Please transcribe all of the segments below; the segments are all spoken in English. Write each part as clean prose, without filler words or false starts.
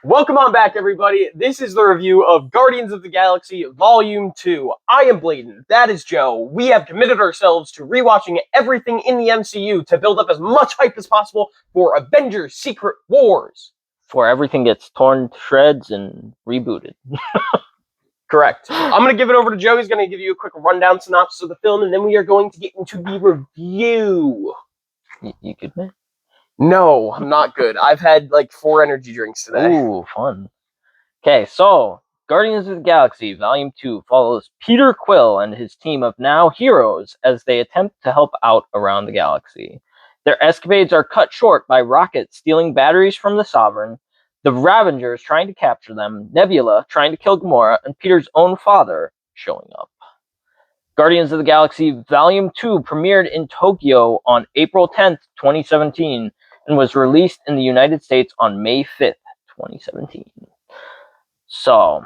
Welcome on back, everybody. This is the review of Guardians of the Galaxy Volume 2. I am Bladen. That is Joe. We have committed ourselves to rewatching everything in the MCU to build up as much hype as possible for Avengers Secret Wars. Before everything gets torn to shreds and rebooted. Correct. I'm going to give it over to Joe. He's going to give you a quick rundown synopsis of the film, and then we are going to get into the review. You good, man? No, I'm not good. I've had like 4 energy drinks today. Ooh, fun. Okay, so Guardians of the Galaxy Volume 2 follows Peter Quill and his team of now heroes as they attempt to help out around the galaxy. Their escapades are cut short by Rocket stealing batteries from the Sovereign, the Ravengers trying to capture them, Nebula trying to kill Gamora, and Peter's own father showing up. Guardians of the Galaxy Volume 2 premiered in Tokyo on April 10th, 2017, and was released in the United States on May 5th, 2017. So,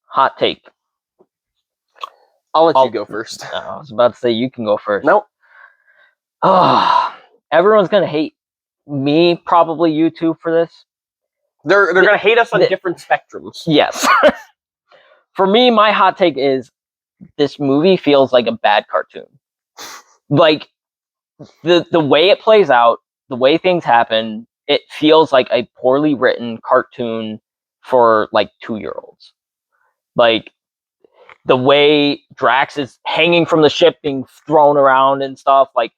hot take. I'll let you go first. I was about to say you can go first. Nope. Everyone's going to hate me, probably you too, for this. They're going to hate us on different spectrums. Yes. For me, my hot take is this movie feels like a bad cartoon. Like, the way it plays out, the way things happen, it feels like a poorly written cartoon for, like, 2-year-olds. Like, the way Drax is hanging from the ship, being thrown around and stuff, like,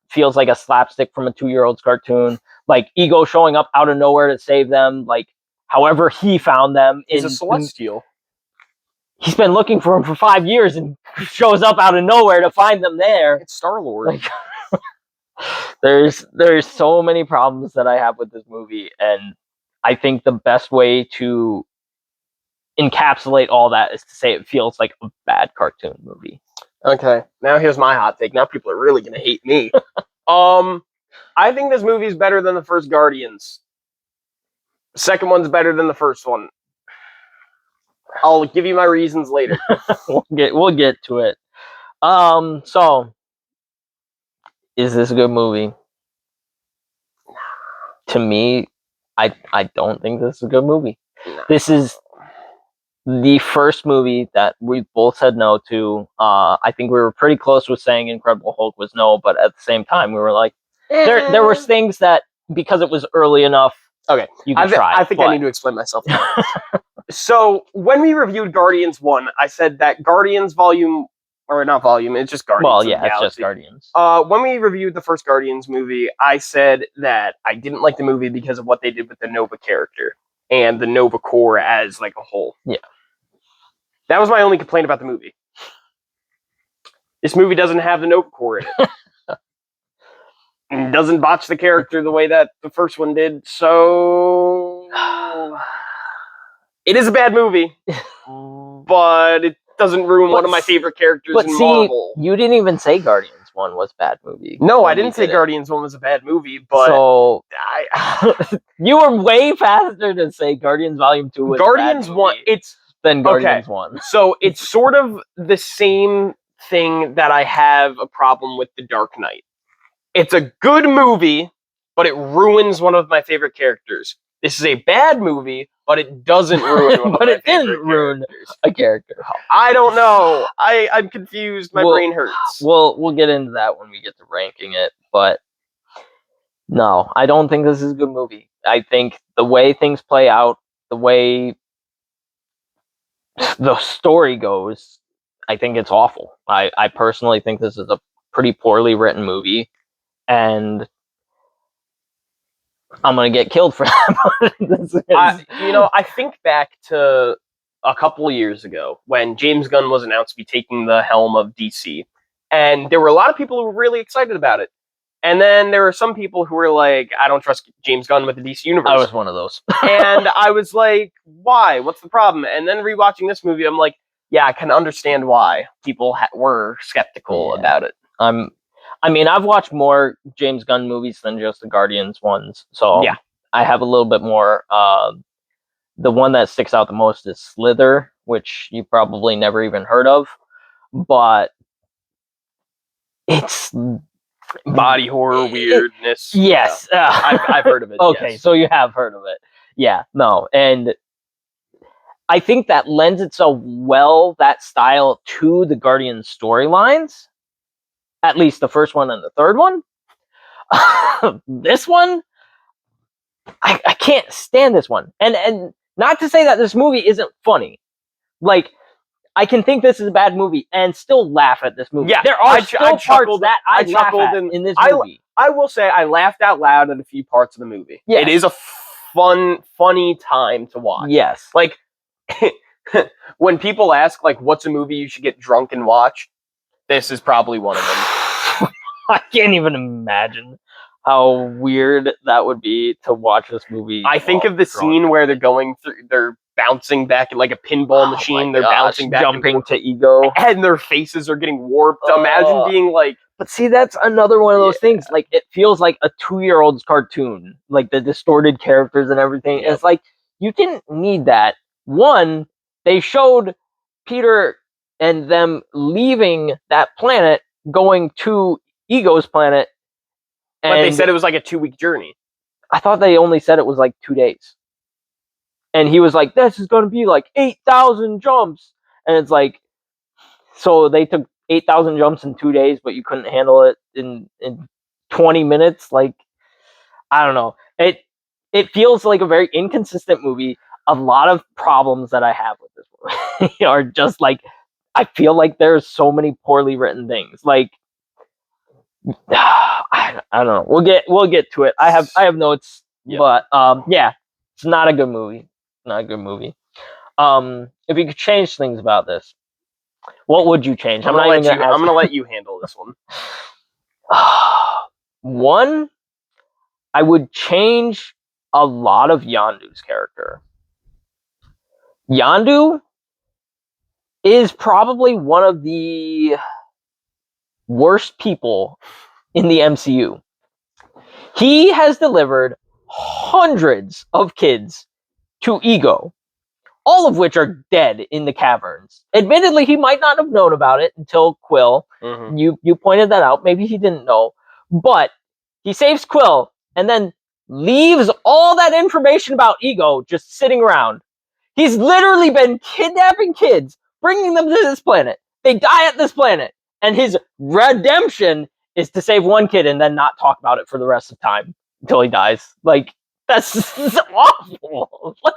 feels like a slapstick from a 2-year-old's cartoon. Like, Ego showing up out of nowhere to save them, like, however he found them. He's a Celestial. He's been looking for him for 5 years and shows up out of nowhere to find them there. It's Star-Lord. Like, there's so many problems that I have with this movie, and I think the best way to encapsulate all that is to say it feels like a bad cartoon movie. Okay, now here's my hot take. Now people are really gonna hate me. I think this movie is better than the first Guardians. The second one's better than the first one. I'll give you my reasons later. We'll get to it. So is this a good movie? To me, I don't think this is a good movie. No. This is the first movie that we both said no to. I think we were pretty close with saying Incredible Hulk was no, but at the same time we were like, there were things that, because it was early enough, okay, you can try. I think I need to explain myself. So when we reviewed Guardians 1, I said that Guardians Volume, or not Volume, it's just Guardians. Well, yeah, it's just Guardians. When we reviewed the first Guardians movie, I said that I didn't like the movie because of what they did with the Nova character and the Nova Corps as like a whole. Yeah. That was my only complaint about the movie. This movie doesn't have the Nova Corps in it. It doesn't botch the character the way that the first one did, so it is a bad movie, but it doesn't ruin one of my favorite characters in Marvel. You didn't even say Guardians 1 was a bad movie. No, I didn't say Guardians 1 was a bad movie, but so you were way faster to say Guardians Volume 2 was Guardians a bad movie 1. Than Guardians 1. So it's sort of the same thing that I have a problem with The Dark Knight. It's a good movie, but it ruins one of my favorite characters. This is a bad movie, but it doesn't ruin one of my favorite characters. But it didn't ruin a character. I don't know. I'm confused. My brain hurts. We'll get into that when we get to ranking it, but no, I don't think this is a good movie. I think the way things play out, the way the story goes, I think it's awful. I personally think this is a pretty poorly written movie, and I'm gonna get killed for that. I think back to a couple of years ago when James Gunn was announced to be taking the helm of DC, and there were a lot of people who were really excited about it. And then there were some people who were like, I don't trust James Gunn with the DC Universe. I was one of those. And I was like, why? What's the problem? And then rewatching this movie, I'm like, yeah, I can understand why people were skeptical about it. I've watched more James Gunn movies than just the Guardians ones. So yeah, I have a little bit more. The one that sticks out the most is Slither, which you probably never even heard of. But it's body horror weirdness. Yes. I've heard of it. Okay, yes. So you have heard of it. Yeah, no, and I think that lends itself that style to the Guardians storylines. At least the first one and the third one. This one, I can't stand this one. And not to say that this movie isn't funny. Like, I can think this is a bad movie and still laugh at this movie. Yeah, there are still parts that I laugh at in this movie. I will say I laughed out loud at a few parts of the movie. Yes. It is a funny time to watch. Yes. Like, when people ask, like, what's a movie you should get drunk and watch, this is probably one of them. I can't even imagine how weird that would be to watch this movie. I think of the scene where they're bouncing back like a pinball machine. They're bouncing back, jumping to Ego, and their faces are getting warped. Imagine being like. But see, that's another one of those things. Like, it feels like a 2-year-old's cartoon, like the distorted characters and everything. Yep. It's like, you didn't need that. One, they showed Peter and them leaving that planet, going to Ego's planet. But they said it was like a 2-week journey. I thought they only said it was like 2 days. And he was like, this is going to be like 8,000 jumps. And it's like, so they took 8,000 jumps in 2 days, but you couldn't handle it in 20 minutes. Like, I don't know. It feels like a very inconsistent movie. A lot of problems that I have with this movie are just like, I feel like there's so many poorly written things. Like, I don't know. We'll get to it. I have notes, but yeah, it's not a good movie. Not a good movie. If you could change things about this, what would you change? I'm gonna let you handle this one. One, I would change a lot of Yondu's character. Yondu is probably one of the worst people in the MCU. He has delivered hundreds of kids to Ego, all of which are dead in the caverns. Admittedly, he might not have known about it until Quill. Mm-hmm. You pointed that out. Maybe he didn't know. But he saves Quill and then leaves all that information about Ego just sitting around. He's literally been kidnapping kids, bringing them to this planet. They die at this planet. And his redemption is to save one kid and then not talk about it for the rest of time until he dies. Like, that's awful. Like,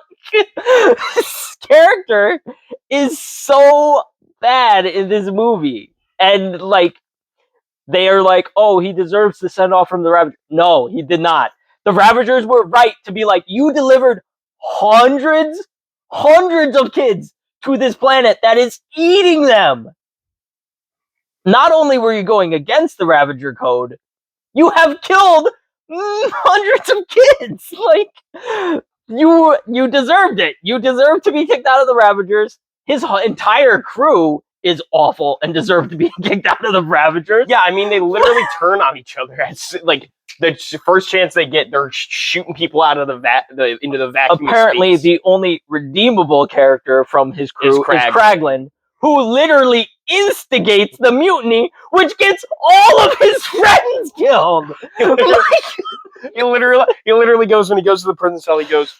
this character is so bad in this movie. And, like, they are like, oh, he deserves the send-off from the Ravagers. No, he did not. The Ravagers were right to be like, you delivered hundreds of kids to this planet that is eating them. Not only were you going against the Ravager code, you have killed hundreds of kids. Like, you deserved it. You deserved to be kicked out of the Ravagers. His entire crew is awful and deserve to be kicked out of the Ravagers. Yeah, I mean, they literally turn on each other. Like, the first chance they get, they're shooting people out of into the vacuum. Apparently, the only redeemable character from his crew is Kraglin, who literally instigates the mutiny, which gets all of his friends killed. He literally goes, when he goes to the prison cell, he goes,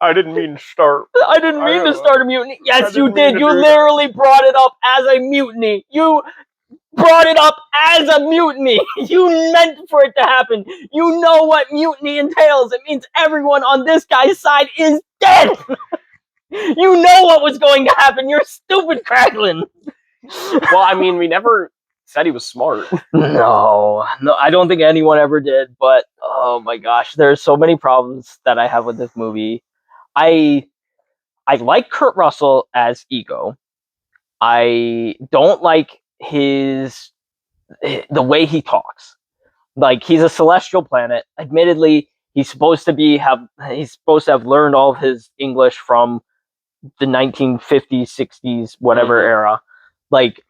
I didn't mean to start. I didn't mean to start a mutiny. Yes, you did. You literally brought it up as a mutiny. You brought it up as a mutiny. You meant for it to happen. You know what mutiny entails. It means everyone on this guy's side is dead. You know what was going to happen. You're stupid, Kraglin. Well, I mean, we never said he was smart. No, I don't think anyone ever did. But oh my gosh, there's so many problems that I have with this movie. I like Kurt Russell as Ego. I don't like the way he talks. Like, he's a celestial planet. Admittedly, he's supposed to have learned all of his English from the 1950s, 60s, whatever era. Like,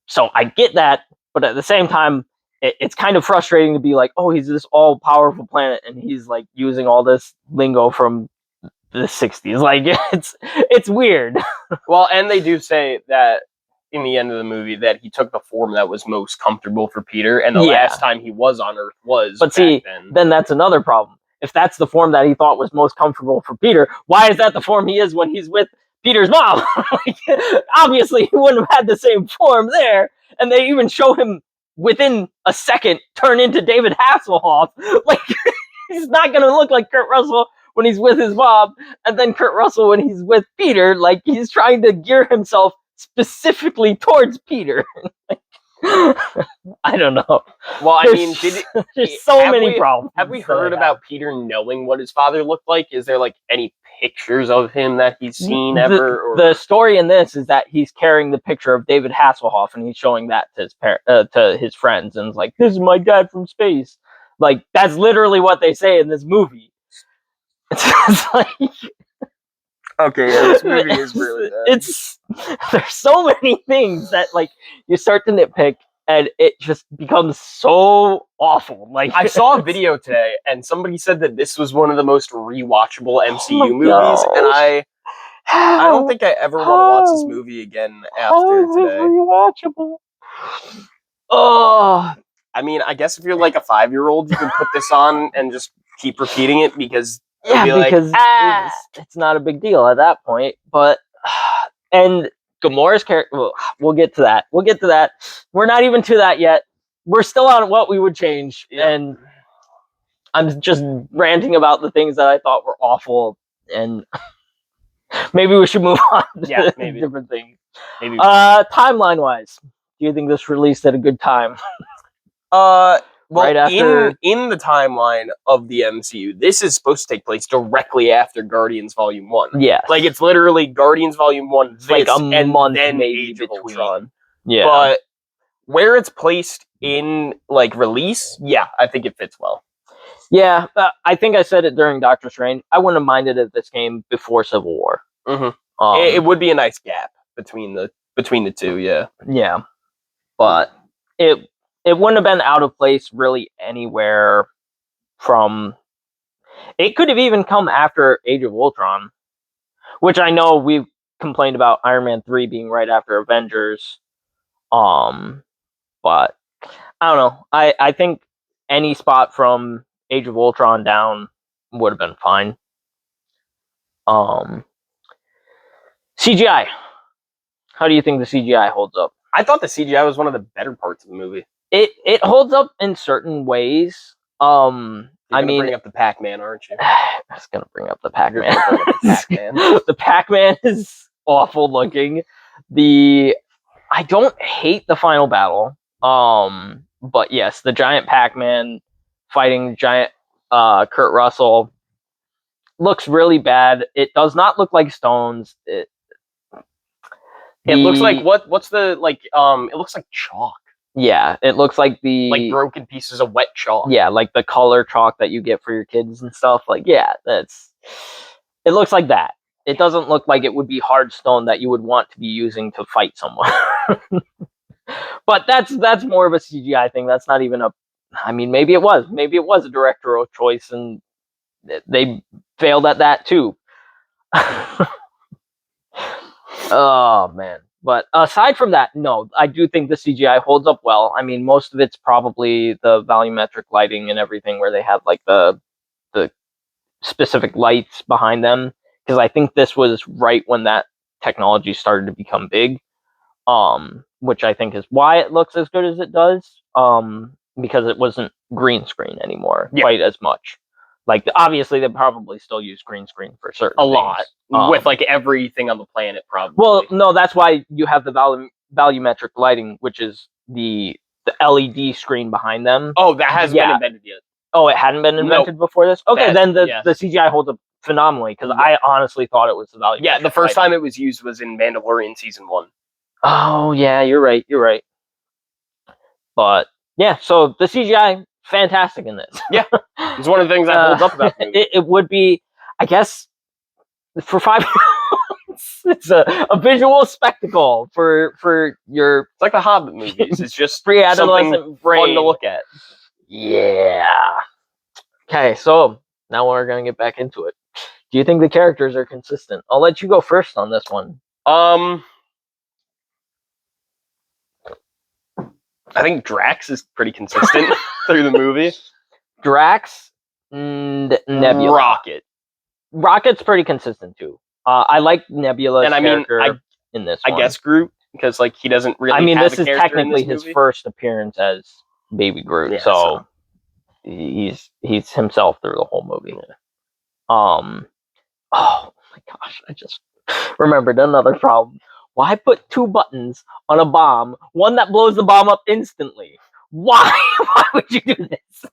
so I get that, but at the same time, it's kind of frustrating to be like, oh, he's this all-powerful planet, and he's like using all this lingo from the 60s. Like, it's weird. Well, and they do say that in the end of the movie that he took the form that was most comfortable for Peter, and the last time he was on Earth was. But see, then that's another problem. if that's the form that he thought was most comfortable for Peter, why is that the form he is when he's with Peter's mom? Like, obviously, he wouldn't have had the same form there. And they even show him within a second turn into David Hasselhoff. Like, he's not going to look like Kurt Russell when he's with his mom, and then Kurt Russell when he's with Peter. Like, he's trying to gear himself specifically towards Peter. Like, I don't know. Well, I mean, there's so many problems. Have we heard about Peter knowing what his father looked like? Is there like any pictures of him that he's seen ever? Or? The story in this is that he's carrying the picture of David Hasselhoff, and he's showing that to his friends, and it's like, "This is my dad from space." Like, that's literally what they say in this movie. It's like, okay, yeah, this movie is really bad. There's so many things that, like, you start to nitpick, and it just becomes so awful. Like, I saw a video today, and somebody said that this was one of the most rewatchable MCU movies, and I don't think I ever want to watch this movie again after today. Rewatchable. Oh, I mean, I guess if you're like a 5-year-old, you can put this on and just keep repeating it because because it's not a big deal at that point. But and Gamora's character, we'll get to that. We're not even to that yet. We're still on what we would change, and I'm just ranting about the things that I thought were awful, and maybe we should move on to different things. Maybe. Timeline wise, do you think this released at a good time? Well, right after in the timeline of the MCU, this is supposed to take place directly after Guardians Volume 1. Yeah. Like, it's literally Guardians Volume 1, this, like a and month then maybe Age of between. Ultron. Yeah. But where it's placed in, like, release, yeah, I think it fits well. Yeah, I think I said it during Doctor Strange. I wouldn't have minded if this came before Civil War. Mm-hmm. It would be a nice gap between the two, yeah. Yeah. But it wouldn't have been out of place really anywhere from... It could have even come after Age of Ultron, which I know we've complained about Iron Man 3 being right after Avengers. But I don't know. I think any spot from Age of Ultron down would have been fine. CGI. How do you think the CGI holds up? I thought the CGI was one of the better parts of the movie. It holds up in certain ways. You're gonna bring up the Pac-Man, aren't you? I was gonna bring up the Pac-Man. Pac-Man. The Pac-Man is awful looking. I don't hate the final battle. But yes, the giant Pac-Man fighting giant Kurt Russell looks really bad. It does not look like stones. It looks like what's the like it looks like chalk. Yeah, it looks like like broken pieces of wet chalk. Yeah, like the color chalk that you get for your kids and stuff. Like, yeah, it looks like that. It doesn't look like it would be hard stone that you would want to be using to fight someone. But that's more of a CGI thing. That's not even I mean, maybe it was a directorial choice and they failed at that too. Oh man. But aside from that, no, I do think the CGI holds up well. I mean, most of it's probably the volumetric lighting and everything where they have like the specific lights behind them, because I think this was right when that technology started to become big, which I think is why it looks as good as it does, because it wasn't green screen anymore quite as much. Like, obviously, they probably still use green screen for certain things. Lot. With, like, everything on the planet, probably. Well, no, that's why you have the volumetric lighting, which is the LED screen behind them. Oh, that hasn't been invented yet. Oh, it hadn't been invented before this? Okay, then the CGI holds up phenomenally, because I honestly thought it was the volumetric. Yeah, the first time it was used was in Mandalorian Season 1. Oh, yeah, you're right. But, yeah, so the CGI... fantastic in this. Yeah, it's one of the things that holds up about the movie. It would be, I guess, for 5-year-olds, it's a visual spectacle for your... It's like the Hobbit movies. It's just pre-adolescent brain. Fun to look at. Yeah. Okay, so now we're going to get back into it. Do you think the characters are consistent? I'll let you go first on this one. I think Drax is pretty consistent through the movie. Drax Nebula. Rocket's pretty consistent too. I like Nebula's character in this one. I guess Groot, because like he doesn't really. I mean, have this a is character technically in this his movie. first appearance as Baby Groot, Yeah, so he's himself through the whole movie. Yeah. Oh my gosh, I just remembered another problem. Why put 2 buttons on a bomb, one that blows the bomb up instantly? Why? Why would you do this?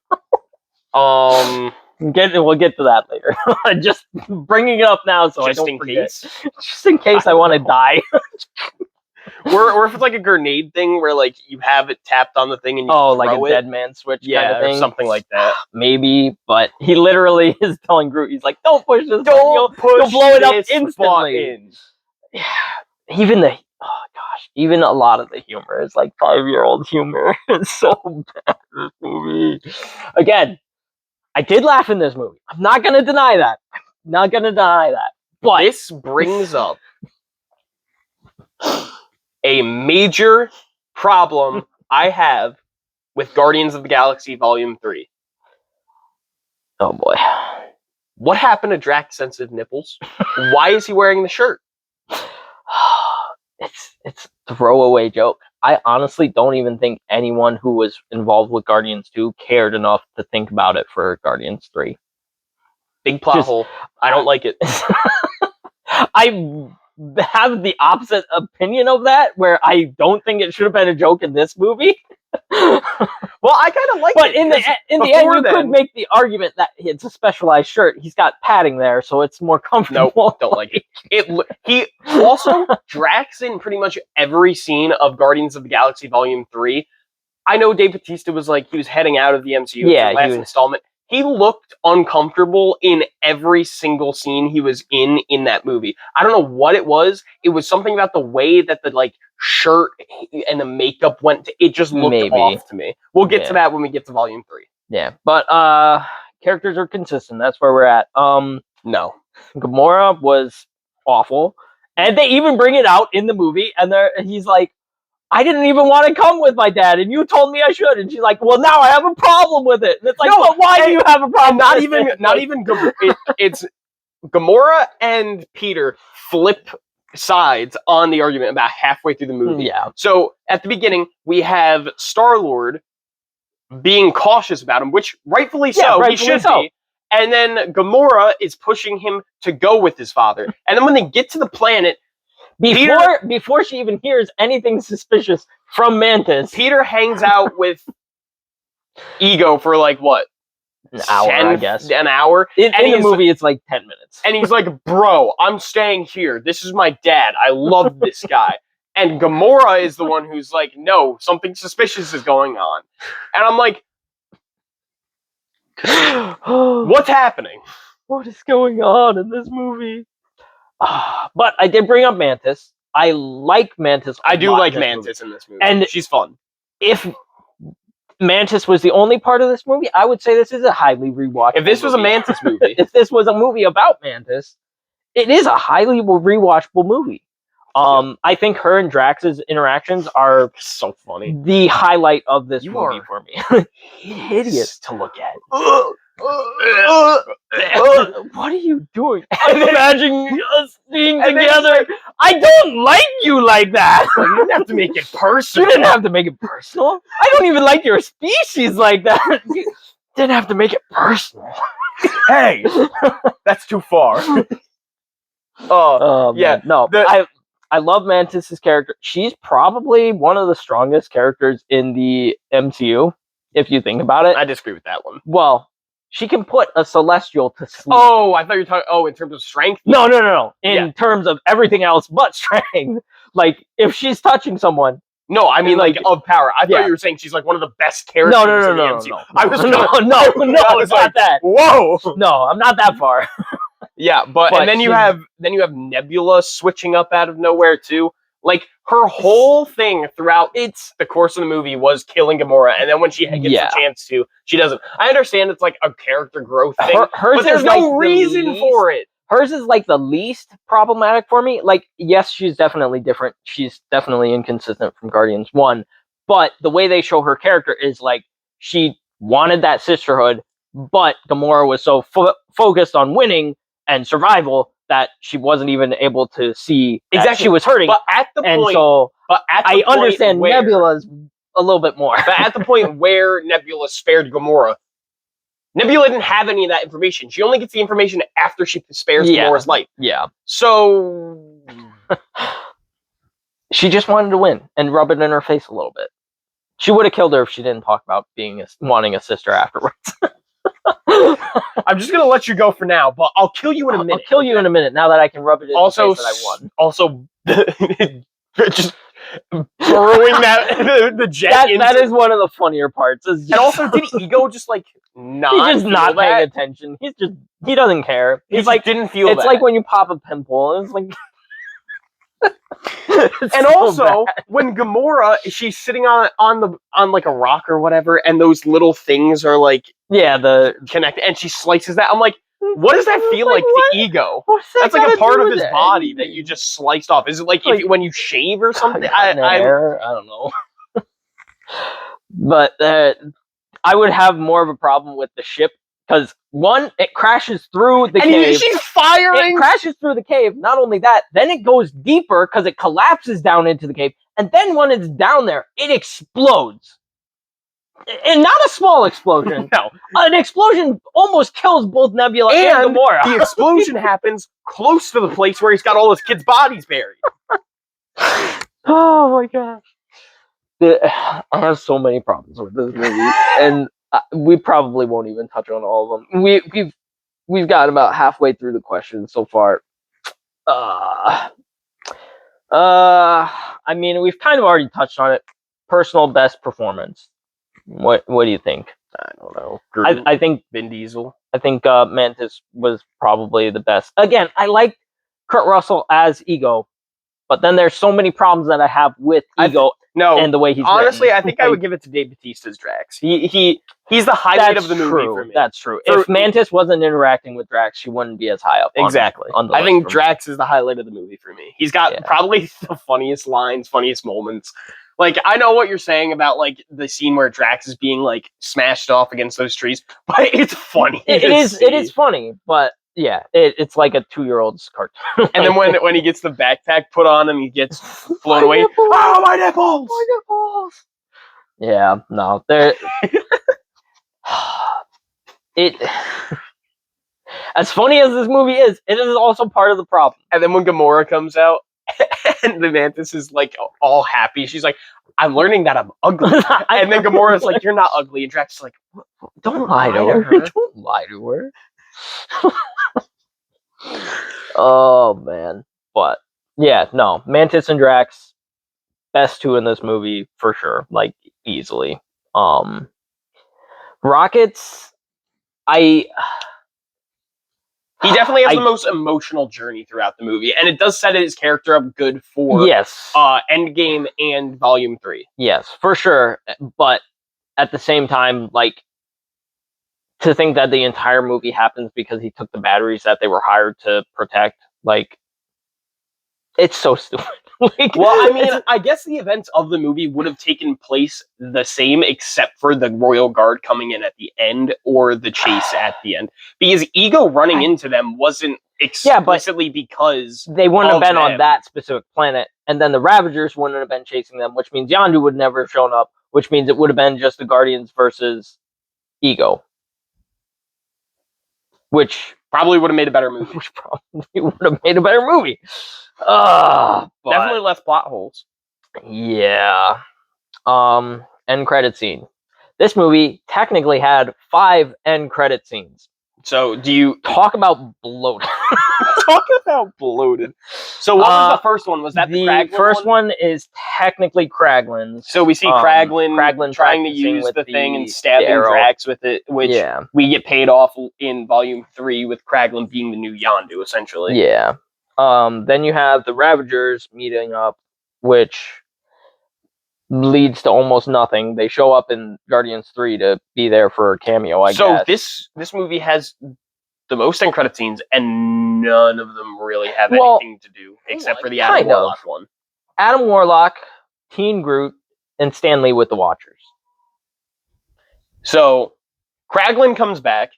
We'll get to that later. Just bringing it up now so I don't forget. Just in case I want to die. Or if it's like a grenade thing where like you have it tapped on the thing and you throw like a it. dead man switch kind of thing, or something like that. Maybe, but he literally is telling Groot, he's like, "Don't push this. You'll blow it up this instantly." button. Yeah, even a lot of the humor is like 5-year-old humor. It's so bad. This movie. Again, I did laugh in this movie. I'm not gonna deny that. But this brings up a major problem I have with Guardians of the Galaxy Volume 3. Oh boy. What happened to Drax's sensitive nipples? Why is he wearing the shirt? It's a throwaway joke. I honestly don't even think anyone who was involved with Guardians 2 cared enough to think about it for Guardians 3. Big plot hole. I don't like it. I have the opposite opinion of that, where I don't think it should have been a joke in this movie. Well, I kind of like it. But in the end, you could make the argument that it's a specialized shirt. He's got padding there, so it's more comfortable. Nope, don't like it. He also, Drax in pretty much every scene of Guardians of the Galaxy Volume 3. I know Dave Bautista was like, he was heading out of the MCU. Yeah, last installment. He looked uncomfortable in every single scene he was in that movie. I don't know what it was. It was something about the way that the like shirt and the makeup went. It just looked off to me. We'll get to that when we get to Volume 3. Yeah, but characters are consistent. That's where we're at. No, Gamora was awful, and they even bring it out in the movie. And he's like, I didn't even want to come with my dad, and you told me I should. And she's like, well, now I have a problem with it. And it's like, no, but why do you have a problem? It's Gamora and Peter flip sides on the argument about halfway through the movie. Yeah. So at the beginning, we have Star-Lord being cautious about him, which rightfully so, he should be. And then Gamora is pushing him to go with his father. And then when they get to the planet, before she even hears anything suspicious from Mantis, Peter hangs out with Ego for like what? An hour, I guess. An hour. In the movie, it's like 10 minutes. And he's like, bro, I'm staying here. This is my dad. I love this guy. And Gamora is the one who's like, no, something suspicious is going on. And I'm like, what's happening? What is going on in this movie? But I did bring up Mantis. I like Mantis. I do like Mantis in this movie. And she's fun. If Mantis was the only part of this movie, I would say this is a highly rewatchable If this was a Mantis movie. If this was a movie about Mantis, it is a highly rewatchable movie. I think her and Drax's interactions are so funny. The highlight of this movie for me. Hideous to look at. What are you doing? I'm imagining us being together. I don't like you like that. Well, you didn't have to make it personal. You didn't have to make it personal. I don't even like your species like that. You didn't have to make it personal. Hey, that's too far. Yeah. No, I love Mantis's character. She's probably one of the strongest characters in the MCU, if you think about it. I disagree with that one. Well, she can put a Celestial to sleep. Oh, I thought you were talking, in terms of strength? No. In terms of everything else but strength. Like, if she's touching someone. No, I mean, like of power. I thought you were saying she's like one of the best characters in the MCU. No. I was it's not that. Whoa! No, I'm not that far. Yeah, but and then you have Nebula switching up out of nowhere too. Like her whole thing throughout the course of the movie was killing Gamora, and then when she gets the chance to, she doesn't. I understand it's like a character growth thing, but there's no reason for it. Hers is like the least problematic for me. Like, yes, she's definitely different. She's definitely inconsistent from Guardians 1, but the way they show her character is like she wanted that sisterhood. but Gamora was so focused on winning and survival that she wasn't even able to see that she was hurting. But at the and point, so I understand Nebula's a little bit more. But at the point where Nebula spared Gamora, Nebula didn't have any of that information. She only gets the information after she spares Gamora's life. Yeah. So she just wanted to win and rub it in her face a little bit. She would have killed her if she didn't talk about wanting a sister afterwards. I'm just gonna let you go for now, but I'll kill you in a minute. I'll kill you in a minute now that I can rub it in the face that I won. Also, just throwing the jet into... That is one of the funnier parts. And also, did Ego just like not? He's just not paying attention. He doesn't care. He's like didn't feel. It's like when you pop a pimple. It's like. And also, when Gamora, she's sitting on like a rock or whatever, and those little things are like the connect, and she slices that. I'm like, what does that feel like to Ego? That's like a part of his body that you just sliced off. Is it like when you shave or something? I don't know. But I would have more of a problem with the ship because one, it crashes through the cave. She's firing. It crashes through the cave. Not only that, then it goes deeper because it collapses down into the cave. And then when it's down there, it explodes. And not a small explosion. No. An explosion almost kills both Nebula and Gamora. The explosion happens close to the place where he's got all his kids' bodies buried. Oh my gosh. I have so many problems with this movie. And we probably won't even touch on all of them. We've gotten about halfway through the questions so far. I mean, we've kind of already touched on it. Personal best performance. What do you think? I don't know. I think Vin Diesel. I think Mantis was probably the best. Again, I like Kurt Russell as Ego, but then there's so many problems that I have with Ego and the way he's honestly, written. I think I would give it to Dave Bautista's Drax. He's the highlight of the movie for me. That's true. If Mantis wasn't interacting with Drax, she wouldn't be as high up. Exactly. On the I think Drax is the highlight of the movie for me. He's got probably the funniest lines, funniest moments. Like, I know what you're saying about, like, the scene where Drax is being, like, smashed off against those trees, but it's funny. It is funny, but, yeah, it's like a 2-year-old's cartoon. And then when he gets the backpack put on and he gets flown away, oh, my nipples! My nipples! Yeah, no, as funny as this movie is, it is also part of the problem. And then when Gamora comes out, and the Mantis is like all happy. She's like, I'm learning that I'm ugly. And then Gamora's like, you're not ugly. And Drax is like, don't lie to her. Don't lie to her. Oh, man. But, yeah, no. Mantis and Drax, best two in this movie, for sure. Like, easily. Rockets, he definitely has the most emotional journey throughout the movie, and it does set his character up good for Endgame and Volume 3. Yes, for sure. But at the same time, like, to think that the entire movie happens because he took the batteries that they were hired to protect, like, it's so stupid. Like, well, I mean, I guess the events of the movie would have taken place the same except for the Royal Guard coming in at the end or the chase at the end. Because Ego running into them wasn't explicitly because they wouldn't have been on that specific planet, and then the Ravagers wouldn't have been chasing them, which means Yondu would never have shown up, which means it would have been just the Guardians versus Ego. Which probably would have made a better movie. Definitely less plot holes. Yeah. End credit scene. This movie technically had 5 end credit scenes. So do you talk about bloated? Talk about bloated. So what was the first one? Was that the Kraglin first one? Is technically Kraglin's. So we see Kraglin trying to use the thing and stabbing Drax with it, which we get paid off in Volume 3 with Kraglin being the new Yondu, essentially. Yeah. Then you have the Ravagers meeting up, which leads to almost nothing. They show up in Guardians 3 to be there for a cameo, I guess. So this movie has the most end credit scenes, and none of them really have anything to do, except for the Adam Warlock one. Adam Warlock, Teen Groot, and Stan Lee with the Watchers. So Kraglin comes back.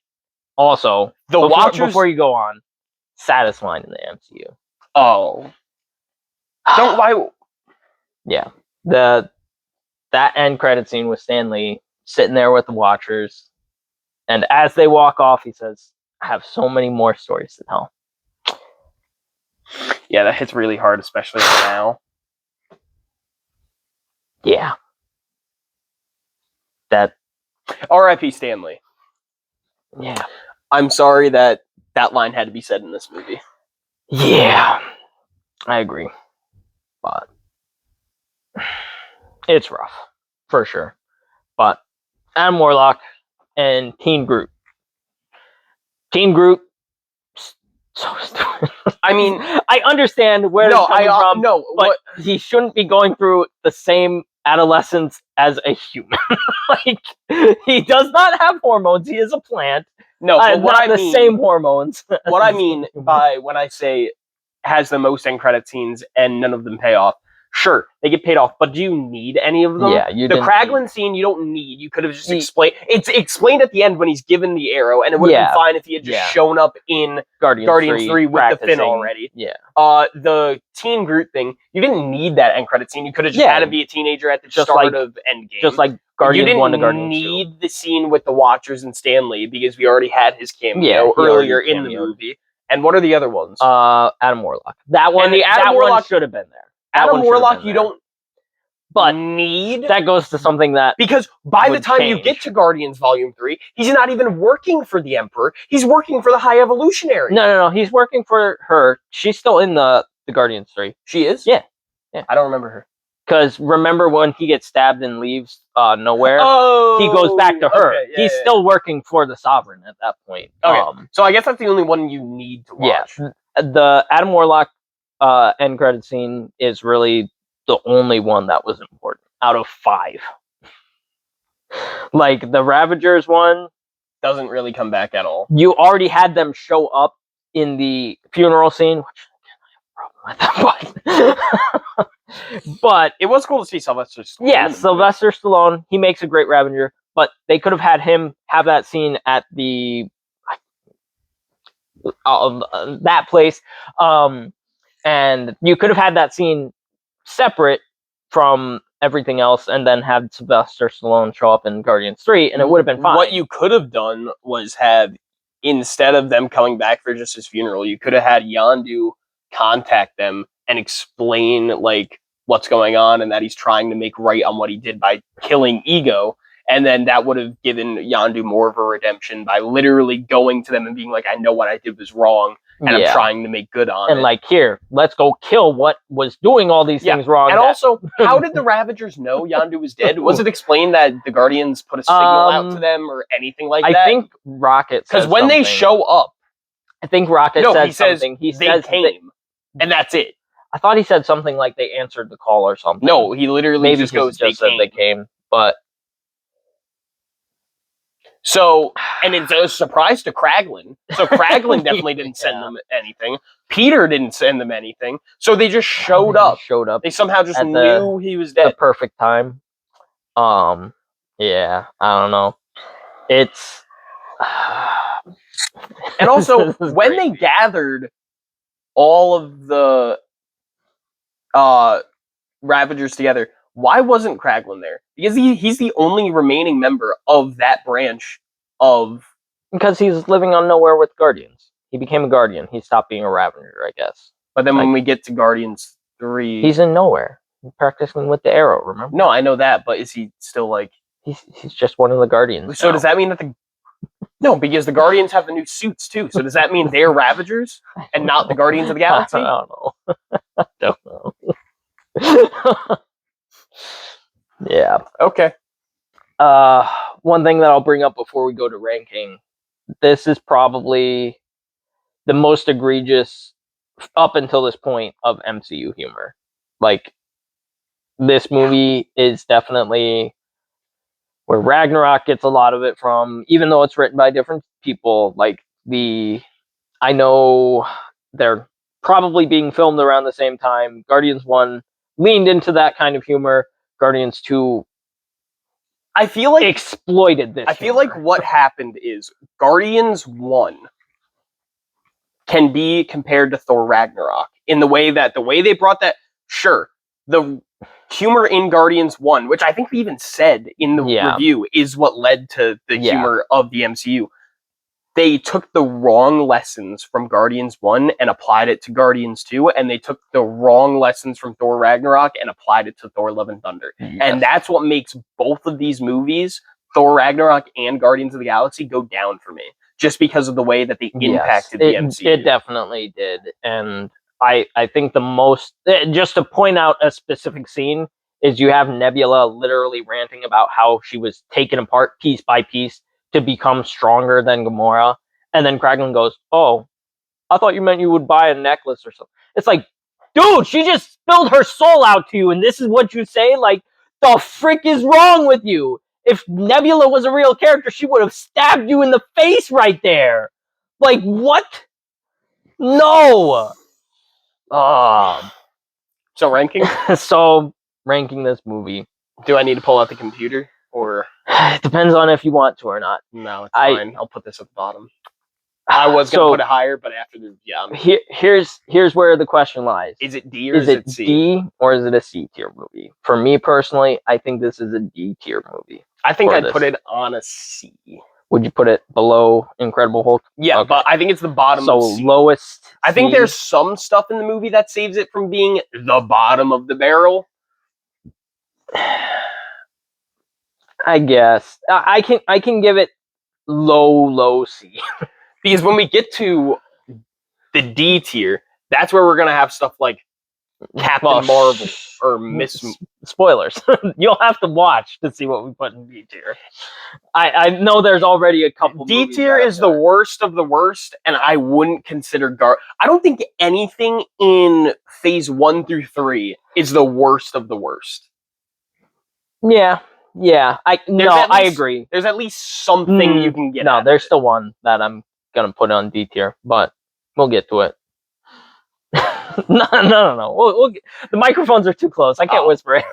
Also, before you go on, saddest line in the MCU. Oh, don't why? Yeah, that end credit scene with Stan Lee sitting there with the Watchers, and as they walk off, he says, "I have so many more stories to tell." Yeah, that hits really hard, especially now. Yeah, that. R.I.P. Stanley. Yeah, I'm sorry that line had to be said in this movie. Yeah, I agree, but it's rough for sure. But Adam Warlock and Teen Groot. Teen Groot, so stupid. I mean, I understand where it's coming from. No, but he shouldn't be going through the same adolescence as a human. Like, he does not have hormones. He is a plant. No, but what I mean, the same hormones. What I mean by when I say has the most end credit scenes and none of them pay off. Sure, they get paid off, but do you need any of them? Yeah, the Kraglin scene you don't need. You could have just explained. It's explained at the end when he's given the arrow, and it would have been fine if he had just shown up in Guardians 3 with the fin already. Yeah. The Teen Groot thing, you didn't need that end credit scene. You could have just had him be a teenager at the start of Endgame. Just like Guardians 1 to Guardians 2. You didn't need the scene with the Watchers and Stan Lee because we already had his cameo earlier in the movie. And what are the other ones? Adam Warlock. That one should have been there. Adam Warlock, you don't need. That goes to something that because by the time you get to Guardians Volume 3, he's not even working for the Emperor. He's working for the High Evolutionary. No. He's working for her. She's still in the Guardians 3. She is? Yeah. I don't remember her. Because remember when he gets stabbed and leaves nowhere? Oh, he goes back to her. Okay, he's still working for the Sovereign at that point. Okay. So I guess that's the only one you need to watch. Yeah. The Adam Warlock end credit scene is really the only one that was important out of 5. Like the Ravagers one doesn't really come back at all. You already had them show up in the funeral scene, which I have a problem with that, but it was cool to see Sylvester Stallone. Yeah, Sylvester Stallone. He makes a great Ravager, but they could have had him have that scene at the that place, and you could have had that scene separate from everything else, and then have Sylvester Stallone show up in Guardians 3, and it would have been fine. What you could have done was have, instead of them coming back for just his funeral, you could have had Yondu contact them and explain like what's going on and that he's trying to make right on what he did by killing Ego. And then that would have given Yondu more of a redemption by literally going to them and being like, I know what I did was wrong, and I'm trying to make good on it. And like, here, let's go kill what was doing all these things wrong. And also, how did the Ravagers know Yondu was dead? Was it explained that the Guardians put a signal out to them or anything like that? I think Rocket says because when they show up, I think Rocket says something. He says they came, and that's it. I thought he said something like they answered the call or something. No, he literally just goes, they came. But so, and it's a surprise to Kraglin. So Kraglin definitely didn't send them anything. Peter didn't send them anything. So they just showed up. They somehow just knew he was dead. The perfect time. Yeah, I don't know. It's and also when they gathered all of the Ravagers together, why wasn't Kraglin there? Because he's the only remaining member of that branch of... Because he's living on Nowhere with Guardians. He became a Guardian. He stopped being a Ravager, I guess. But then when we get to Guardians 3... He's in Nowhere. He's practicing with the arrow, remember? No, I know that, but is he still like... He's just one of the Guardians. So does that mean that the... No, because the Guardians have the new suits, too. So does that mean they're Ravagers and not the Guardians of the Galaxy? I don't know. I don't know. Yeah. Okay. One thing that I'll bring up before we go to ranking, this is probably the most egregious up until this point of MCU humor. Like, this movie is definitely where Ragnarok gets a lot of it from, even though it's written by different people. Like, I know they're probably being filmed around the same time. Guardians 1 leaned into that kind of humor. Guardians 2, I feel like exploited this. I feel like what happened is Guardians 1 can be compared to Thor Ragnarok in the way they brought that. Sure, the humor in Guardians 1, which I think we even said in the review, is what led to the humor of the MCU. They took the wrong lessons from Guardians 1 and applied it to Guardians 2, and they took the wrong lessons from Thor Ragnarok and applied it to Thor Love and Thunder. Yes. And that's what makes both of these movies, Thor Ragnarok and Guardians of the Galaxy, go down for me. Just because of the way that they impacted the MCU. It definitely did. And I think the most, just to point out a specific scene, is you have Nebula literally ranting about how she was taken apart piece by piece to become stronger than Gamora. And then Kraglin goes, "Oh, I thought you meant you would buy a necklace or something." It's like, dude, she just spilled her soul out to you, and this is what you say? Like, the frick is wrong with you? If Nebula was a real character, she would have stabbed you in the face right there. Like, what? No. So ranking? So, ranking this movie. Do I need to pull out the computer? Or it depends on if you want to or not. No, it's fine. I'll put this at the bottom. I was going to put it higher, but after the... Here's where the question lies. Is it D or is it C? D or is it a C tier movie? For me personally, I think this is a D tier movie. I think I'd put it on a C. Would you put it below Incredible Hulk? Yeah, okay. But I think it's the bottom of C. So lowest C. I think there's some stuff in the movie that saves it from being the bottom of the barrel. I guess. I can give it low C. Because when we get to the D tier, that's where we're going to have stuff like Captain Marvel or Miss... Spoilers. You'll have to watch to see what we put in D tier. I know there's already a couple. D tier is the worst of the worst, and I wouldn't consider I don't think anything in phase 1 through 3 is the worst of the worst. Yeah. I agree. There's at least something you can get. No, there's still one that I'm gonna put on D tier, but we'll get to it. No. We'll get, the microphones are too close. I can't whisper it.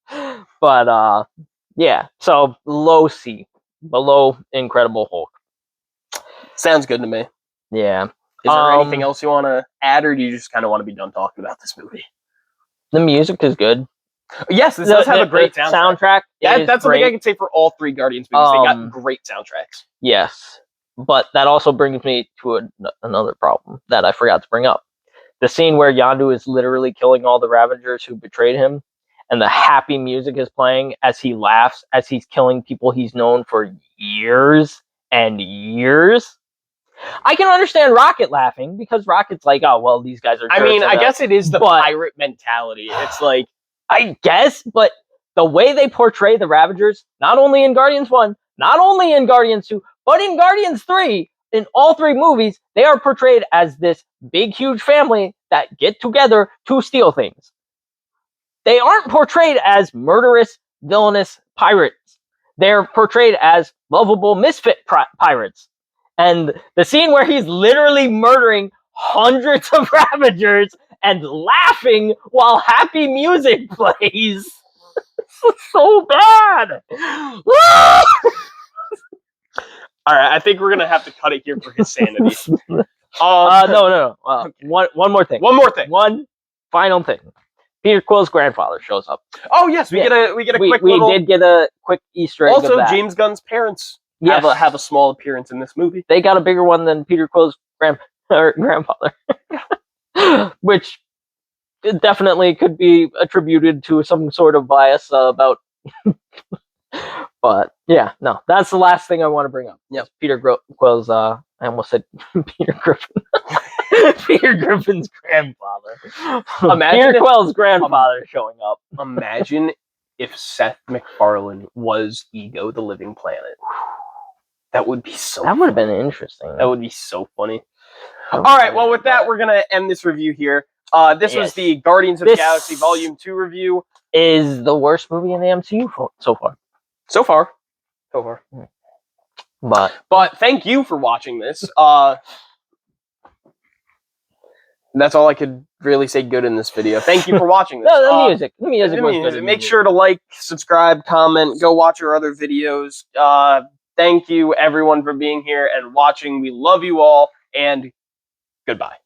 Right. But yeah. So low C, below Incredible Hulk. Sounds good to me. Yeah. Is there anything else you want to add, or do you just kind of want to be done talking about this movie? The music is good. Yes, this does have a great soundtrack. That's something I can say for all 3 Guardians movies. They got great soundtracks. Yes, but that also brings me to another problem that I forgot to bring up. The scene where Yondu is literally killing all the Ravagers who betrayed him, and the happy music is playing as he laughs, as he's killing people he's known for years and years. I can understand Rocket laughing, because Rocket's like, oh, well, these guys are jerks. I mean, I guess it is the pirate mentality. It's like... I guess, but the way they portray the Ravagers, not only in Guardians 1, not only in Guardians 2, but in Guardians 3, in all 3 movies, they are portrayed as this big, huge family that get together to steal things. They aren't portrayed as murderous, villainous pirates. They're portrayed as lovable misfit pirates. And the scene where he's literally murdering hundreds of Ravagers and laughing while happy music plays. So bad. All right, I think we're gonna have to cut it here for his sanity. No. Okay. One more thing. One final thing. Peter Quill's grandfather shows up. Oh yes, we get a quick. We did get a quick Easter egg. Also, James Gunn's parents have a small appearance in this movie. They got a bigger one than Peter Quill's grandfather. Which definitely could be attributed to some sort of bias about. But yeah, no, that's the last thing I want to bring up. Yep. Peter Quill's. I almost said Peter Griffin. Peter Griffin's grandfather. Peter Quill's grandfather showing up. Imagine if Seth MacFarlane was Ego the Living Planet. That would be so. That would have been interesting. That would be so funny. All right, well, with that, we're gonna end this review here. This was the Guardians of the Galaxy Volume 2 review. Is the worst movie in the MCU so far. But thank you for watching this. That's all I could really say good in this video. Thank you for watching this. No, the music was good. Make sure to like, subscribe, comment, go watch our other videos. Thank you everyone for being here and watching. We love you all, and goodbye.